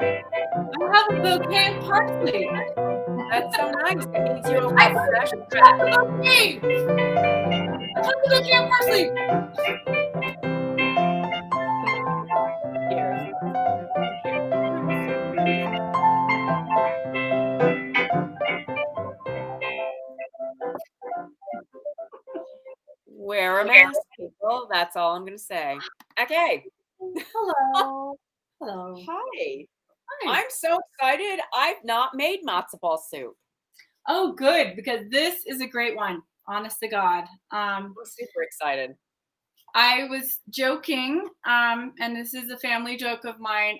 I have a bouquet of parsley. That's so nice. It means you'll I have fresh have bread. a bouquet. I have a bouquet of parsley. Here. Wear a mask, people. That's all I'm going to say. Okay. Hello. Hello. Hi. Hi. I'm so excited. I've not made matzo ball soup. Oh, good, because this is a great one. Honest to God. I'm super excited. I was joking, and this is a family joke of mine.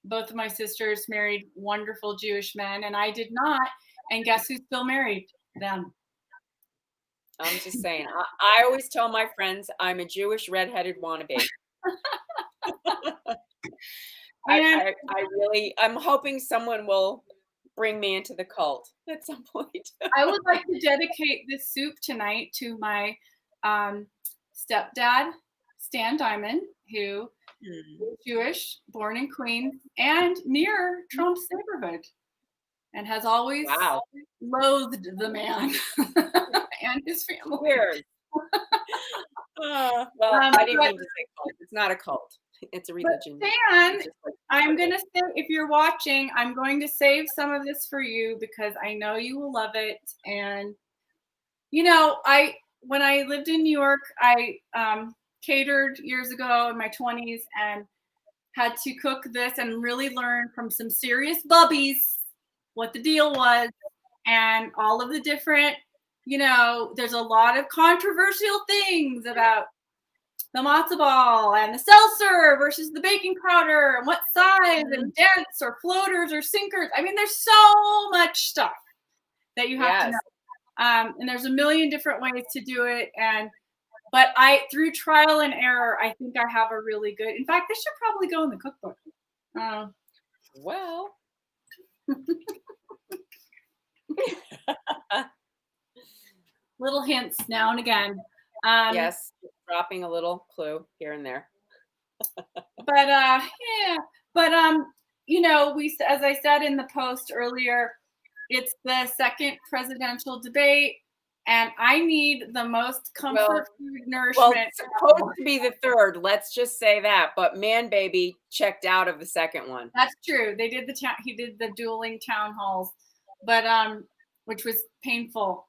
Both of my sisters married wonderful Jewish men, and I did not. And guess who's still married? Them. I'm just saying. I always tell my friends I'm a Jewish redheaded wannabe. I'm hoping someone will bring me into the cult at some point. I would like to dedicate this soup tonight to my stepdad, Stan Diamond, who is Jewish, born in Queens, and near Trump's neighborhood, and has always loathed the man and his family. Weird. Well, I didn't mean to say cult. It's not a cult. It's a religion. Stan, I'm going to say, if you're watching, I'm going to save some of this for you because I know you will love it. And, you know, when I lived in New York, I catered years ago in my 20s and had to cook this and really learn from some serious bubbies what the deal was and all of the different, you know, there's a lot of controversial things about the matzo ball and the seltzer versus the baking powder and what size and dents or floaters or sinkers. I mean, there's so much stuff that you have to know. And there's a million different ways to do it. But through trial and error, I think I have a really good, in fact, this should probably go in the cookbook. Well. Little hints now and again. Yes, dropping a little clue here and there. But you know, as I said in the post earlier, it's the second presidential debate, and I need the most comfort food nourishment. Well, it's supposed to be the third. Let's just say that. But Man Baby checked out of the second one. That's true. They did he did the dueling town halls, but which was painful.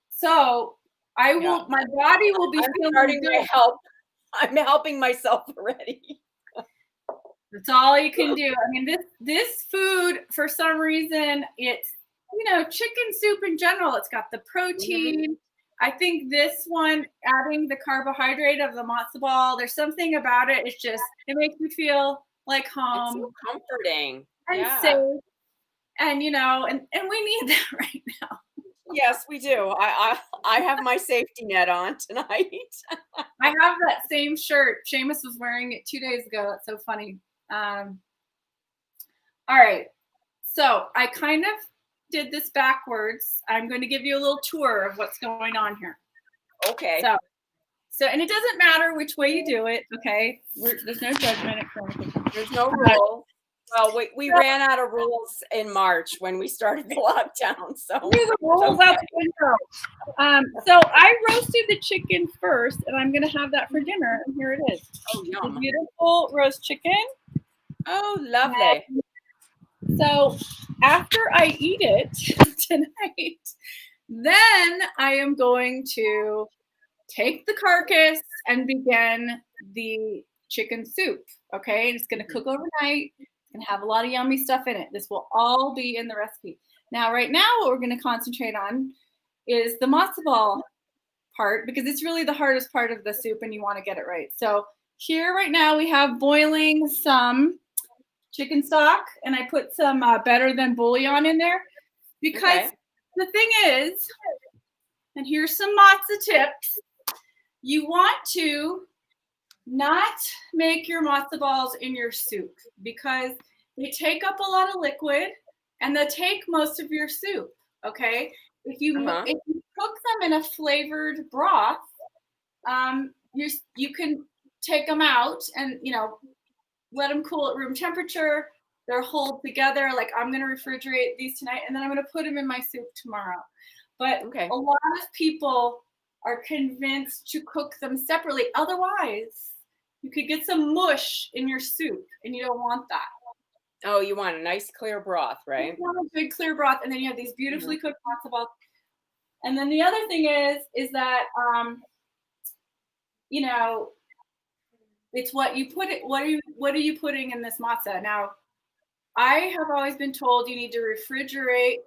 So I will. My body will be feeling good. I'm helping myself already. That's all you can do. I mean, this food, for some reason, it's, you know, chicken soup in general. It's got the protein. I think this one, adding the carbohydrate of the matzo ball, there's something about it. It's just, it makes me feel like home. It's so comforting. And safe. And, you know, and we need that right now. Yes, we do. I have my safety net on tonight. I have that same shirt. Seamus was wearing it 2 days ago. That's so funny. All right. So I kind of did this backwards. I'm going to give you a little tour of what's going on here. Okay. So, and it doesn't matter which way you do it. Okay. There's no judgment. There's no rule. Well, we ran out of rules in March when we started the lockdown. So the rules out the window. So I roasted the chicken first, and I'm going to have that for dinner. And here it is. Oh, yum. The beautiful roast chicken. Oh, lovely. So after I eat it tonight, then I am going to take the carcass and begin the chicken soup. Okay, and it's going to cook overnight. It's going to have a lot of yummy stuff in it. This will all be in the recipe. Now, right now, what we're going to concentrate on is the matzo ball part, because it's really the hardest part of the soup and you want to get it right. So here right now we have boiling some chicken stock, and I put some better than bouillon in there because the thing is, and here's some matzo tips, you want to not make your matzo balls in your soup because they take up a lot of liquid and they take most of your soup. Okay, if you cook them in a flavored broth, you can take them out and, you know, let them cool at room temperature, they're hold together. Like I'm going to refrigerate these tonight and then I'm going to put them in my soup tomorrow. But Okay. a lot of people are convinced to cook them separately. Otherwise, you could get some mush in your soup and you don't want that. Oh, you want a nice clear broth, You right? want a good clear broth, and then you have these beautifully cooked matzo balls. And then the other thing is that you know, it's what you put it. What are you putting in this matzah? Now, I have always been told you need to refrigerate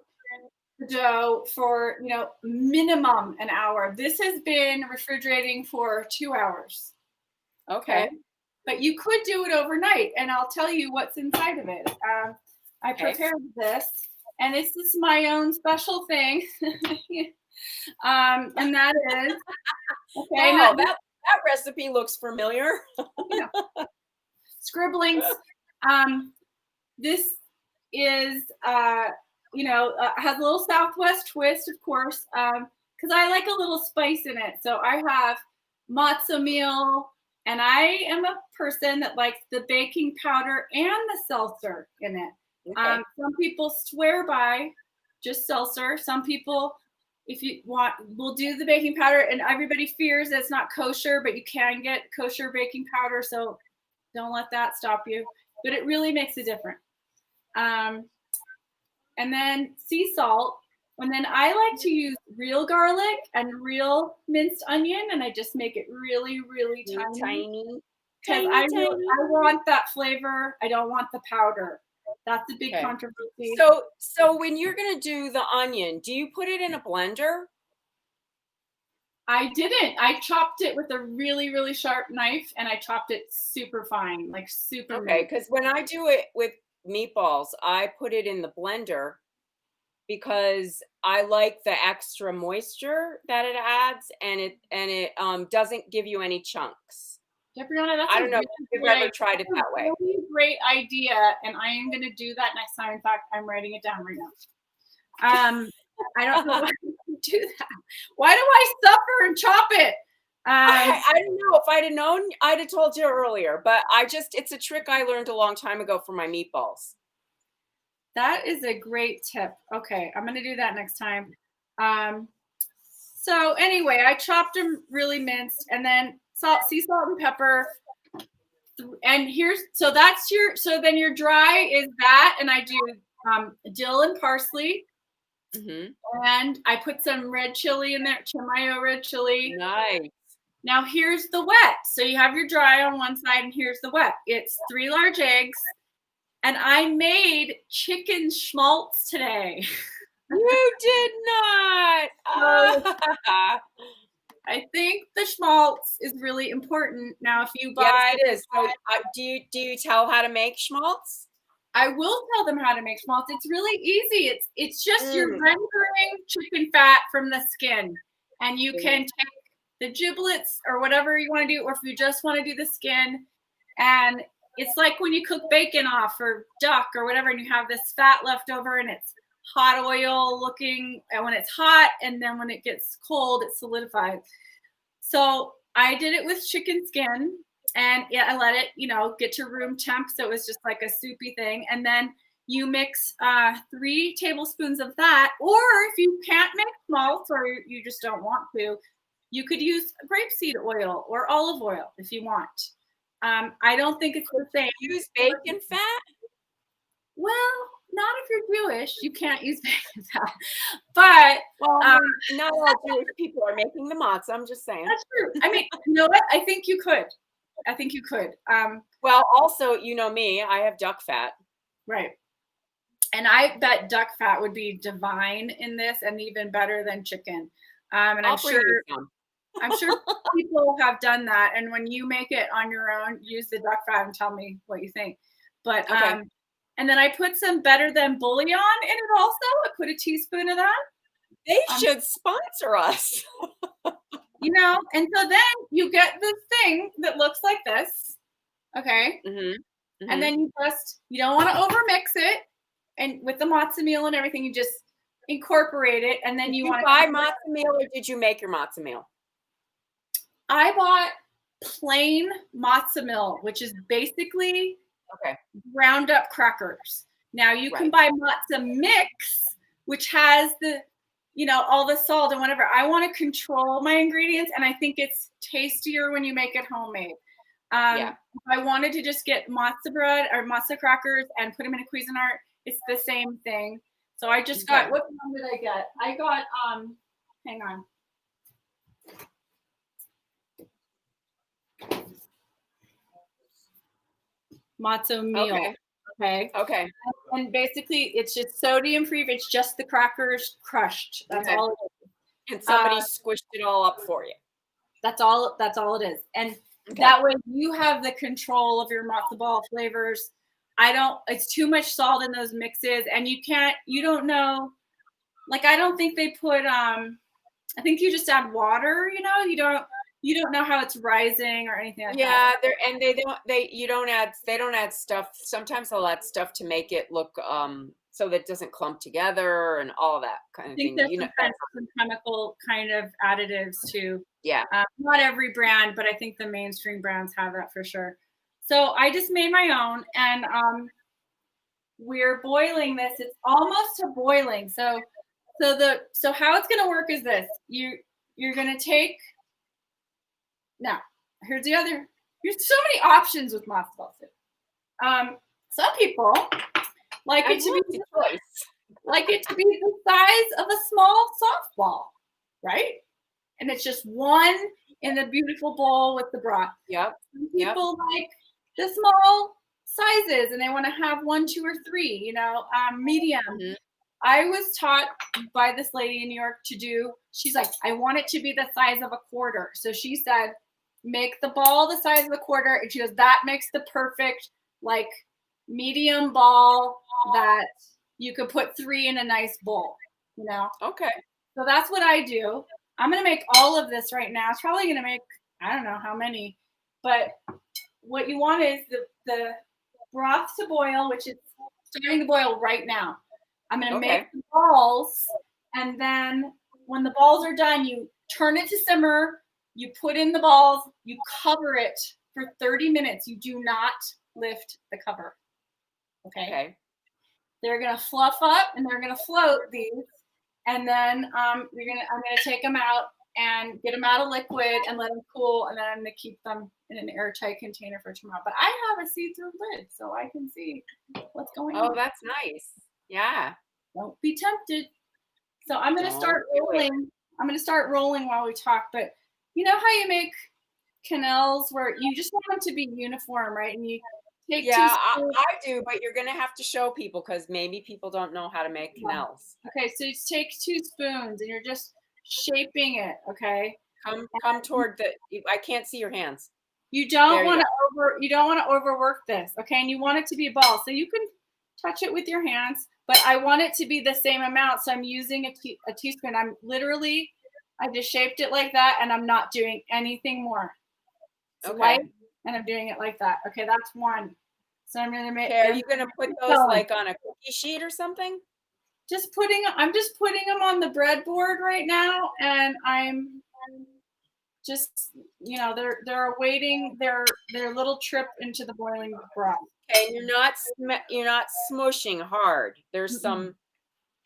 the dough for minimum an hour. This has been refrigerating for 2 hours. Okay. But you could do it overnight, and I'll tell you what's inside of it. I prepared this, and this is my own special thing, and that is okay. Oh, that recipe looks familiar. Scribblings. This is has a little Southwest twist, of course, because I like a little spice in it. So I have matzo meal. And I am a person that likes the baking powder and the seltzer in it. Okay. Some people swear by just seltzer. Some people, if you want, will do the baking powder. And everybody fears that it's not kosher, but you can get kosher baking powder. So don't let that stop you. But it really makes a difference. And then sea salt. And then I like to use real garlic and real minced onion, and I just make it really, really tiny. Because I want that flavor. I don't want the powder. That's a big controversy. So when you're gonna do the onion, do you put it in a blender? I didn't. I chopped it with a really, really sharp knife, and I chopped it super fine, like super. Okay, because when I do it with meatballs, I put it in the blender because I like the extra moisture that it adds, and it doesn't give you any chunks. Debrianna, that's I don't know if you've ever tried it that way. Really great idea, and I am going to do that next time. In fact, I'm writing it down right now. I don't know why I do that. Why do I suffer and chop it? I don't know. If I'd have known, I'd have told you earlier. But it's a trick I learned a long time ago for my meatballs. That is a great tip. Okay, I'm going to do that next time. So anyway, I chopped them really minced, and then sea salt and pepper. And so then your dry is that, and I do dill and parsley. Mm-hmm. And I put some red chili in there, Chimayo red chili. Nice. Now here's the wet. So you have your dry on one side, and here's the wet. It's 3 large eggs. And I made chicken schmaltz today. You did not. I think the schmaltz is really important. Now, if you buy, yeah, it is. So, do you tell how to make schmaltz? I will tell them how to make schmaltz. It's really easy. It's just you're rendering chicken fat from the skin, and you can take the giblets or whatever you want to do, or if you just want to do the skin, and it's like when you cook bacon off or duck or whatever, and you have this fat left over, and it's hot oil looking, and when it's hot, and then when it gets cold, it solidifies. So I did it with chicken skin, and I let it, get to room temp, so it was just like a soupy thing. And then you mix 3 tablespoons of that, or if you can't make schmaltz or you just don't want to, you could use grapeseed oil or olive oil if you want. I don't think it's the same. Use bacon fat? Well, not if you're Jewish. You can't use bacon fat. But not all Jewish people are making the matzah. I'm just saying. That's true. I mean, you know what? I think you could. Well, also, you know me, I have duck fat. Right. And I bet duck fat would be divine in this, and even better than chicken. And I'm sure people have done that. And when you make it on your own, use the duck fat and tell me what you think. But and then I put some better than bouillon in it also. I put a teaspoon of that. They should sponsor us. And so then you get this thing that looks like this. Okay. Mm-hmm. Mm-hmm. And then you don't want to overmix it. And with the matzo meal and everything, you just incorporate it. And then you want to buy matzo meal, or did you make your matzo meal? I bought plain matzo meal, which is basically Okay. ground up crackers. Now you can Right. buy matzo mix, which has the, all the salt and whatever. I want to control my ingredients, and I think it's tastier when you make it homemade. Yeah. If I wanted to just get matzo bread or matzo crackers and put them in a Cuisinart, it's the same thing. So I just got, Okay. what one did I get? I got, hang on. Matzo meal. Okay. Okay. Okay. And basically, it's just sodium free. It's just the crackers crushed. That's Okay. all it is. And somebody squished it all up for you. That's all it is. And Okay. that way you have the control of your matzo ball flavors. It's too much salt in those mixes, and you don't know, like, I don't think they put, I think you just add water, you don't know how it's rising or anything like Yeah, that. they don't add stuff. Sometimes they'll add stuff to make it look so that it doesn't clump together and all that kind I of think thing. there's some chemical kind of additives too. Yeah. Not every brand, but I think the mainstream brands have that for sure. So I just made my own, and we're boiling this. It's almost to boiling. So how it's gonna work is this. You're gonna take, now, here's the other. There's so many options with matzo ball soup. Some people like I it to love be the choice. the size of a small softball, right? And it's just one in the beautiful bowl with the broth. Yep. Some people like the small sizes, and they want to have 1, 2, or 3. Medium. Mhm. I was taught by this lady in New York she's like, I want it to be the size of a quarter. So she said, make the ball the size of a quarter. And she goes, that makes the perfect, like, medium ball that you could put 3 in a nice bowl, Okay. So that's what I do. I'm going to make all of this right now. It's probably going to make, I don't know how many, but what you want is the broth to boil, which is starting to boil right now. I'm going to make the balls, and then when the balls are done, you turn it to simmer, you put in the balls, you cover it for 30 minutes. You do not lift the cover. Okay. They're going to fluff up and they're going to float these. And then I'm going to take them out and get them out of liquid and let them cool. And then I'm going to keep them in an airtight container for tomorrow. But I have a see-through lid so I can see what's going on. Oh, that's nice. Yeah. Don't be tempted. So I'm going to start rolling. I'm going to start rolling while we talk. But you know how you make quenelles where you just want them to be uniform, right? And you take I do, but you're going to have to show people because maybe people don't know how to make quenelles. Okay, so you take 2 spoons and you're just shaping it, okay? Come toward I can't see your hands. You don't want to overwork this, okay? And you want it to be a ball. So you can touch it with your hands, but I want it to be the same amount. So I'm using a teaspoon. I just shaped it like that, and I'm not doing anything more. It's light, and I'm doing it like that. Okay, that's one. So I'm gonna make. Okay, are you gonna put those like on a cookie sheet or something? I'm just putting them on the breadboard right now, and I'm just, they're awaiting their little trip into the boiling broth. Okay, you're not smushing hard. There's some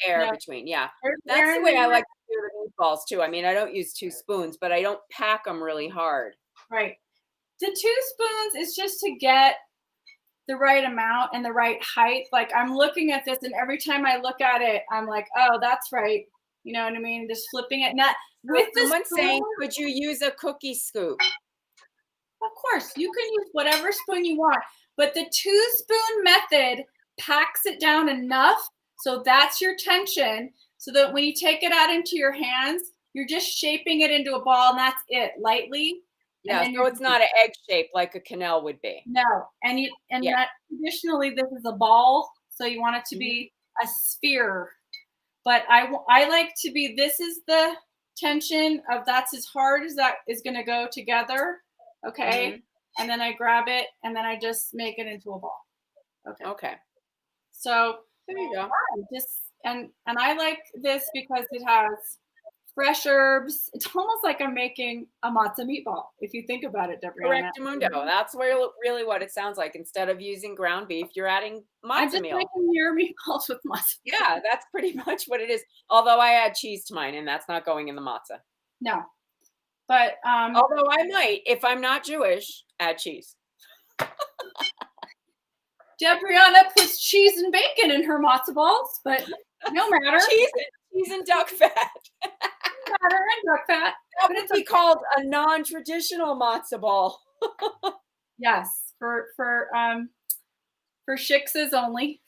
air between. Yeah, that's the way I like to do the meatballs too. I mean, I don't use 2 spoons, but I don't pack them really hard. Right. The 2 spoons is just to get the right amount and the right height. Like, I'm looking at this, and every time I look at it, I'm like, oh, that's right. You know what I mean? Just flipping it. Not with the Someone saying, could you use a cookie scoop? Of course, you can use whatever spoon you want, but the 2-spoon method packs it down enough so that's your tension, so that when you take it out into your hands, you're just shaping it into a ball, and that's it, lightly. Yeah, so it's not an egg shape like a quenelle would be. No, that traditionally this is a ball, so you want it to be a sphere. But I like to be, this is the tension of, that's as hard as that is going to go together. Okay. And then I grab it, and then I just make it into a ball. Okay. So there you go. and I like this because it has fresh herbs. It's almost like I'm making a matzo meatball, if you think about it, Debrianna. Correctamundo. That's really what it sounds like. Instead of using ground beef, you're adding I'm matzo just meal. making your meatballs with matzo. Yeah, that's pretty much what it is. Although I add cheese to mine, and that's not going in the matzah. No, but Although I might, if I'm not Jewish, add cheese. Debrianna puts cheese and bacon in her matzo balls, but no matter. Cheese and duck fat. No matter, and duck fat. That would be called a non-traditional matzo ball. Yes, for shiksas only.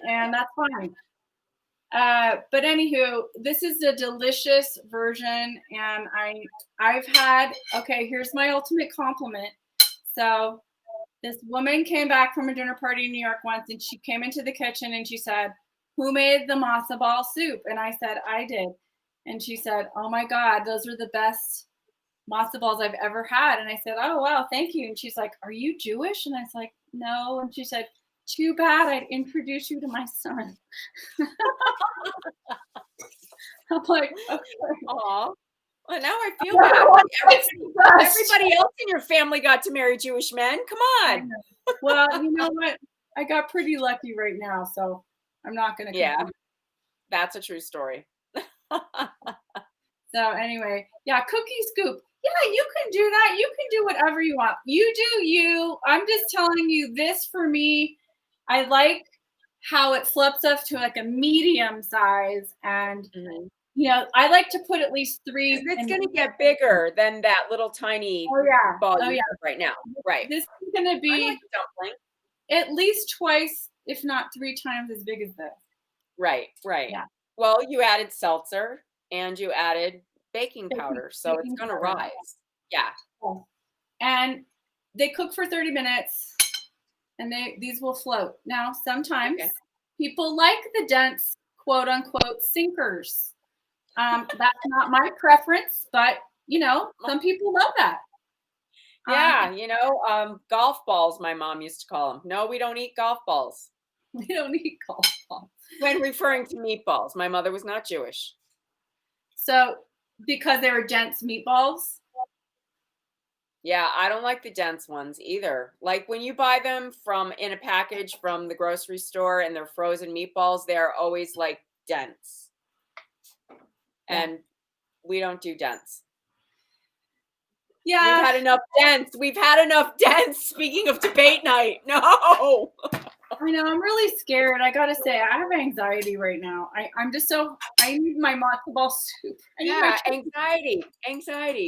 And that's fine. But anywho, this is a delicious version, and I've had, okay, here's my ultimate compliment. So this woman came back from a dinner party in New York once, and she came into the kitchen and she said, "Who made the matzo ball soup?" And I said, "I did." And she said, "Oh my God, those are the best matzo balls I've ever had." And I said, "Oh, wow, thank you." And she's like, "Are you Jewish?" And I was like, "No." And she said, "Too bad, I'd introduce you to my son." I'm like, okay. Aw. Well, now I feel bad. Everybody else in your family got to marry Jewish men. Come on. Well, you know what? I got pretty lucky right now, so I'm not going to. Yeah, that's a true story. So anyway, yeah, cookie scoop. Yeah, you can do that. You can do whatever you want. You do you. I'm just telling you this for me. I like how it flips up to like a medium size, and you know, I like to put at least 3. It's going to get bigger than that little tiny ball you have right now. Right. This is going to be like dumpling. At least twice, if not 3 times as big as this. Right. Yeah. Well, you added seltzer and you added baking powder, so it's going to rise. Yeah. And they cook for 30 minutes, and these will float. Now, sometimes people like the dense, quote unquote, sinkers. That's not my preference, but you know, some people love that. Yeah, golf balls, my mom used to call them. No, we don't eat golf balls. We don't eat golf balls. When referring to meatballs, my mother was not Jewish. So, because they were dense meatballs? Yeah, I don't like the dense ones either. Like when you buy them in a package from the grocery store and they're frozen meatballs, they're always like dense. And we don't do dense. Yeah. We've had enough dense. Speaking of debate night. No. I know. I'm really scared. I got to say, I have anxiety right now. I need my matzo ball soup. Anxiety.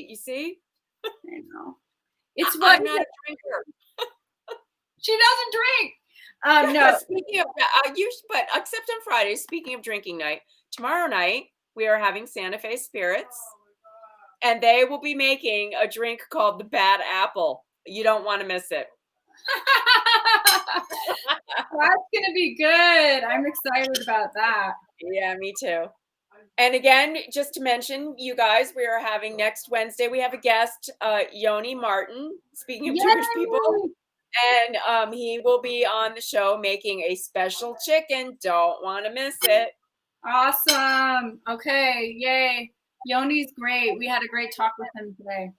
You see? I know. It's I'm not a drinker. She doesn't drink. No. Speaking of, but except on Fridays, speaking of drinking night, tomorrow night, we are having Santa Fe Spirits. And they will be making a drink called the Bad Apple. You don't want to miss it. That's going to be good. I'm excited about that. Yeah, me too. And again, just to mention, you guys, we are having next Wednesday, we have a guest, Yoni Martin, speaking of Jewish people. And he will be on the show making a special chicken. Don't want to miss it. Awesome. Okay. Yay. Yoni's great. We had a great talk with him today.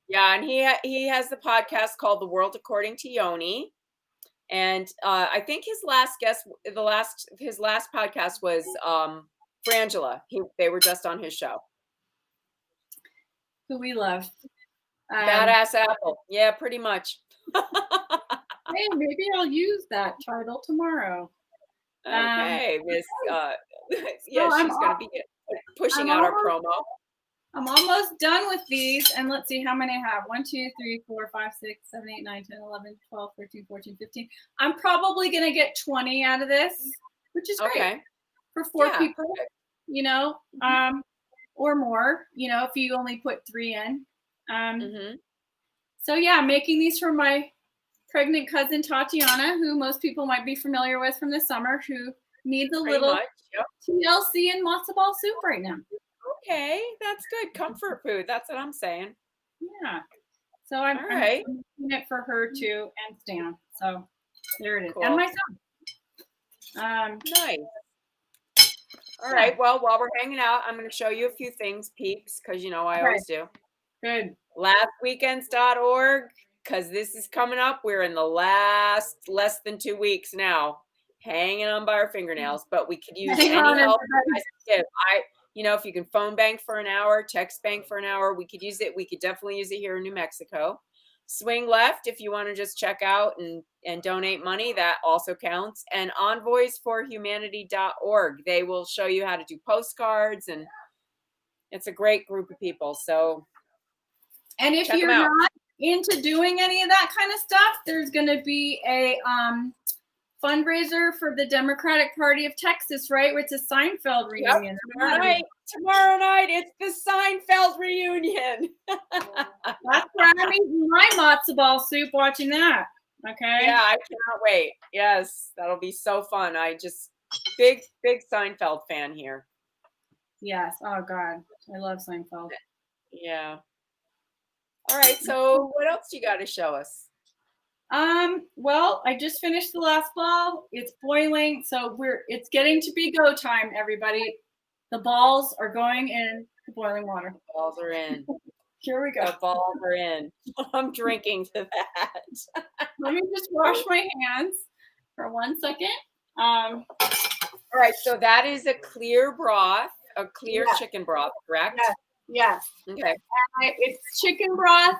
Yeah, and he has the podcast called The World According to Yoni. And I think his last podcast was Frangela. They were just on his show. Who we love. Badass Apple. Yeah, pretty much. Hey, maybe I'll use that title tomorrow. Okay, Miss. Yeah, she's going to be pushing out our promo. I'm almost done with these, and let's see how many I have. 1, 2, 3, 4, 5, 6, 7, 8, 9, 10, 11, 12, 13, 14, 15. I'm probably going to get 20 out of this, which is great for 4 people, you know, or more, you know, if you only put 3 in. So yeah, making these for my pregnant cousin Tatiana, who most people might be familiar with from the summer, who needs a little TLC and matzo ball soup right now. Okay, that's good. Comfort food. That's what I'm saying. Yeah. So I'm making it for her too, and Stan. So there it is. Cool. And my son. Nice. All Yeah. right. Well, while we're hanging out, I'm going to show you a few things, peeps, because you know I Okay. always do. Good. Lastweekends.org, because this is coming up. We're in the less than 2 weeks now, hanging on by our fingernails, but we could use Hang any on, help you everybody. guys can give. If you can phone bank for an hour, text bank for an hour, we could use it. We could definitely use it here in New Mexico. Swing left if you want to just check out and donate money. That also counts. And envoysforhumanity.org. They will show you how to do postcards, and it's a great group of people. So And if check them you're out. not into doing any of that kind of stuff, there's going to be a fundraiser for the Democratic Party of Texas, right? It's a Seinfeld reunion. Tomorrow night, it's the Seinfeld reunion. That's where I'm eating my matzo ball soup watching that. Okay. Yeah, I cannot wait. Yes, that'll be so fun. I just big Seinfeld fan here. Yes. Oh God, I love Seinfeld. Yeah. All right. So what else you got to show us? Well, I just finished the last ball. It's boiling, so it's getting to be go time, everybody. The balls are going in the boiling water. The balls are in. Here we go. The balls are in. I'm drinking to that. Let me just wash my hands for 1 second. All right, so that is a clear broth, a clear chicken broth, correct? Yes. Okay. It's chicken broth,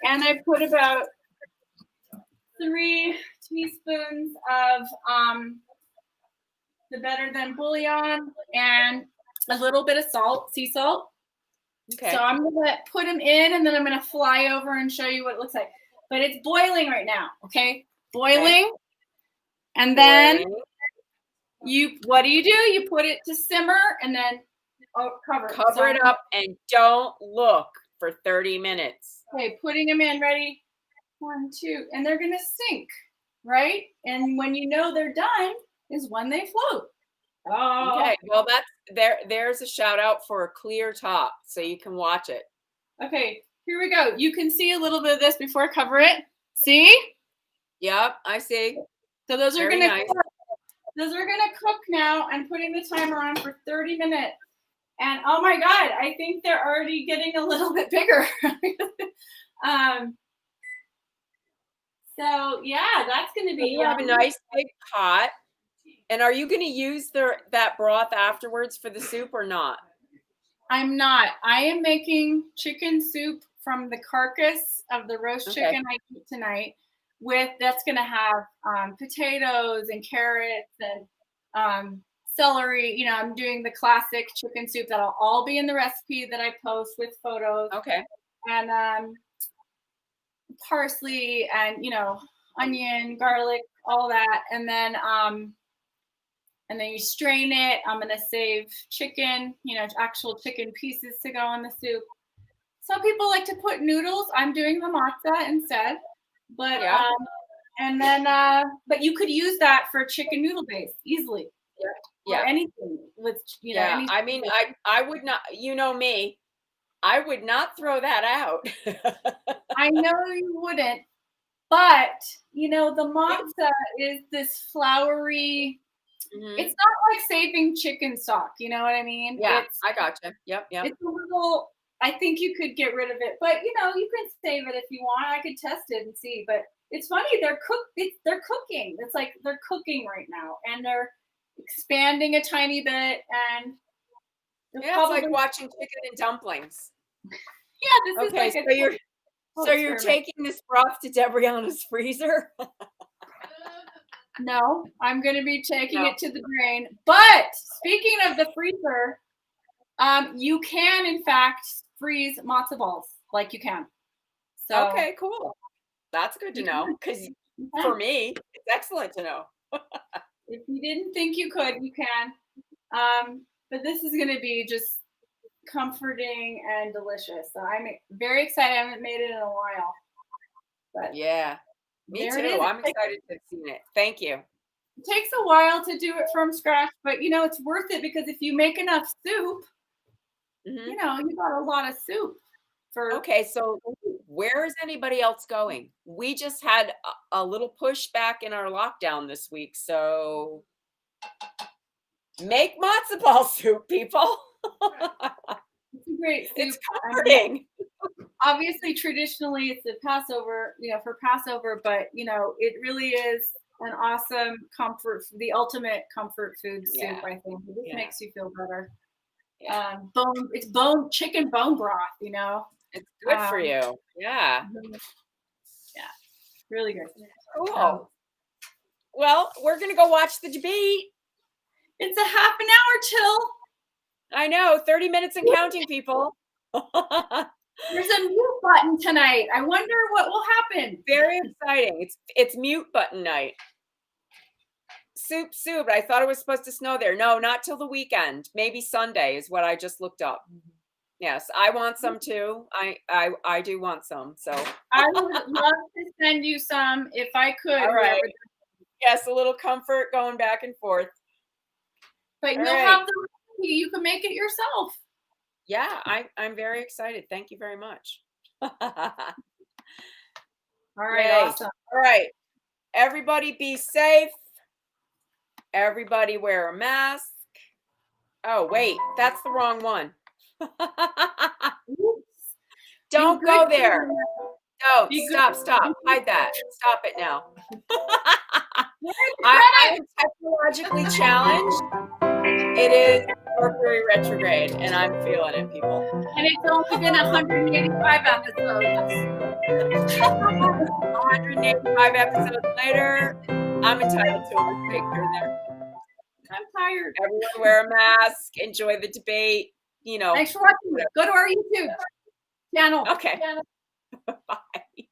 and I put about 3 teaspoons of the Better Than bouillon and a little bit of salt, sea salt. Okay. So I'm gonna put them in, and then I'm gonna fly over and show you what it looks like. But it's boiling right now, okay? Boiling, okay. And then what do? You put it to simmer, and then cover it up, and don't look for 30 minutes. Okay, putting them in. Ready? 1, 2, and they're gonna sink, right? And when you know they're done is when they float. Oh. Okay, well there's a shout out for a clear top, so you can watch it. Okay, here we go. You can see a little bit of this before I cover it. See? Yep, I see. So those are gonna cook. Those are gonna cook now. I'm putting the timer on for 30 minutes. And oh my God, I think they're already getting a little bit bigger. So yeah, that's gonna be. You have a nice big pot. And are you going to use that broth afterwards for the soup or not? I'm not. I am making chicken soup from the carcass of the roast chicken I eat tonight. That's going to have potatoes and carrots and celery. You know, I'm doing the classic chicken soup that'll all be in the recipe that I post with photos. Okay. And parsley and onion, garlic, all that, and then you strain it. I'm gonna save chicken, actual chicken pieces to go in the soup. Some people like to put noodles. I'm doing the matzo instead, but but you could use that for chicken noodle base easily. Yeah. Or anything with Yeah. I mean, I would not. You know me. I would not throw that out. I know you wouldn't, but the matzo is this floury. It's not like saving chicken stock, you know what I mean? Yeah, I gotcha. Yep. It's a little. I think you could get rid of it, but you can save it if you want. I could test it and see. But it's funny, they're cooking. It's like they're cooking right now, and they're expanding a tiny bit, and it's like watching chicken and dumplings. Yeah, this is like so you're taking this broth to Debriana's freezer? No, I'm going to be taking it to the drain. But speaking of the freezer, you can in fact freeze matzo balls, like you can. So okay, cool. That's good to know, because for me, it's excellent to know. If you didn't think you could, you can. But this is going to be just comforting and delicious. So I'm very excited. I haven't made it in a while. But yeah, me too. I'm excited to have seen it. Thank you. It takes a while to do it from scratch, but it's worth it, because if you make enough soup, you got a lot of soup. Okay, so where is anybody else going? We just had a little pushback in our lockdown this week, so Make matzo ball soup, people. It's a great soup. It's comforting. Obviously, traditionally, it's a Passover, for Passover, but it really is an awesome the ultimate comfort food soup. Yeah. I think it just makes you feel better. Yeah. It's chicken bone broth. It's good for you. Yeah. Yeah, really good. Cool. Well, we're gonna go watch the debate. It's a half an hour till. I know, 30 minutes and counting, people. There's a mute button tonight. I wonder what will happen. Very exciting. It's mute button night. Soup. I thought it was supposed to snow there. No, not till the weekend. Maybe Sunday is what I just looked up. Yes, I want some too. I do want some. So I would love to send you some if I could. All right. Yes, a little comfort going back and forth. But you'll have the recipe. You can make it yourself. Yeah, I'm very excited. Thank you very much. All right, Yay. awesome. All right, everybody be safe. Everybody wear a mask. Oh, wait, that's the wrong one. Don't go there. Don't. Stop. Hide that. Stop it now. I'm technologically challenged. It is Mercury retrograde, and I'm feeling it, people. And it's only been 185 episodes. 185 episodes later, I'm entitled to a mistake here and there. I'm tired. Everyone wear a mask. Enjoy the debate. Thanks for watching. Go to our YouTube channel. Okay. Bye.